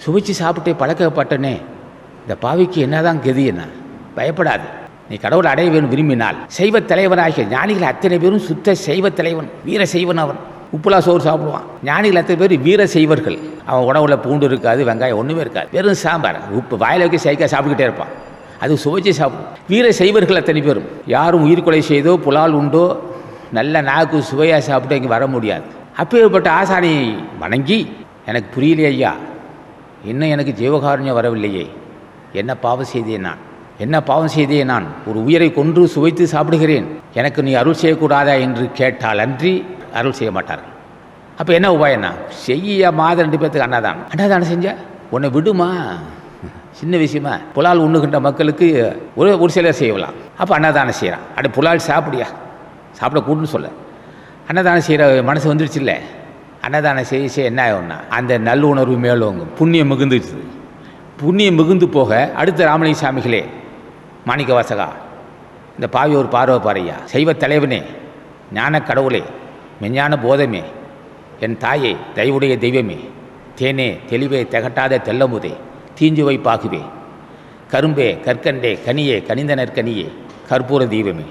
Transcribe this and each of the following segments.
சுவைச்சு சாப்பிட்டே பழக்கப்பட்டனே, இந்த பாவிக்கு என்னதான் கதி என்ன? பயப்படாது. நீ கடவுளை அடைய வேணும் விரும்பினால் சைவ தலைவனாகிய ஞானிகள் அத்தனை பேரும் சுத்த சைவ தலைவன், வீர செய்வன். அவன் உப்புலா சோறு சாப்பிடுவான். ஞானிகள் அத்தனை பேர் வீர செய்வர்கள். அவன் உணவுல பூண்டு இருக்காது, வெங்காயம் ஒன்றுமே இருக்காது, வெறும் சாம்பார் உப்பு வாயில வைக்க சைக்கா சாப்பிட்டுக்கிட்டே இருப்பான். அது சுவைச்சு சாப்பிடும். வீர செய்வர்கள் அத்தனை பேரும். யாரும் உயிர் கொலை செய்தோ புலால் உண்டோ நல்ல நாக்கு சுவையாக சாப்பிட்டு இங்கே வர முடியாது. அப்பேற்பட்ட ஆசானை வணங்கி, எனக்கு புரியலையே ஐயா, இன்னும் எனக்கு ஜீவகாருண்யம் வரவில்லையே, என்ன பாவம் செய்தேன் நான், என்ன பாவம் செய்தேன் நான், ஒரு உயிரை கொன்று சுவைத்து சாப்பிடுகிறேன், எனக்கு நீ அருள் செய்யக்கூடாதா என்று கேட்டால் அன்றி அருள் செய்ய மாட்டார்கள். அப்போ என்ன உபாயம்னா, செய்ய மாத 2 பேர்த்துக்கு அன்னதானம் செஞ்ச உன்னை விடுமா? சின்ன விஷயமா? புலால் உண்ணுகின்ற மக்களுக்கு ஒரு சிலர் செய்யலாம். அப்போ அன்னதானம் செய்கிறான். அப்படி புலால் சாப்பிடியா, சாப்பிடக்கூடுன்னு சொல்ல அன்னதானம் செய்கிற மனசு வந்துடுச்சு இல்லை. அன்னதானம் செய்ய என்ன ஆகும்னா, அந்த நல்லுணர்வு மேலோங்கும், புண்ணியம் மிகுந்துச்சு. புண்ணியம் மிகுந்து போக அடுத்த ராமலிங்க சாமிகளே, மாணிக்க வாசகா, இந்த பாவி ஒரு பார்வை பாறையா, சைவ தலைவனே, ஞான கடவுளே, மெஞ்ஞான போதமே, என் தாயே, தயவுடைய தெய்வமே, தேனே தெளிவே திகட்டாத தெல்லமுதே, தீஞ்சுவை பாகுவே, கரும்பே கற்கண்டே கனியே கனிந்த நற்கனியே, கற்பூர தீபமே,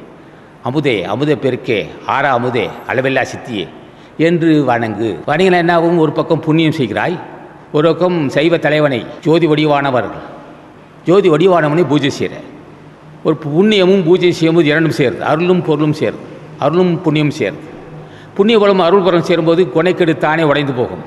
அமுதே அமுத பெருக்கே, ஆறா அமுதே, அளவில்லா சித்தியே என்று வணங்கு. வணங்கின என்னாகும்? ஒரு பக்கம் புண்ணியம் செய்கிறாய், ஒரு பக்கம் சைவ தலைவனை, ஜோதி வடிவானவர்கள், ஜோதி வடிவானவனை பூஜை செய்கிற. ஒரு புண்ணியமும் பூஜை செய்யும்போது இரண்டும் சேருது, அருளும் பொருளும் சேருது, அருளும் புண்ணியம் சேருது. புண்ணிய பலம் அருள் பலம் சேரும்போது கொனைக்கெடு தானே உடைந்து போகும்.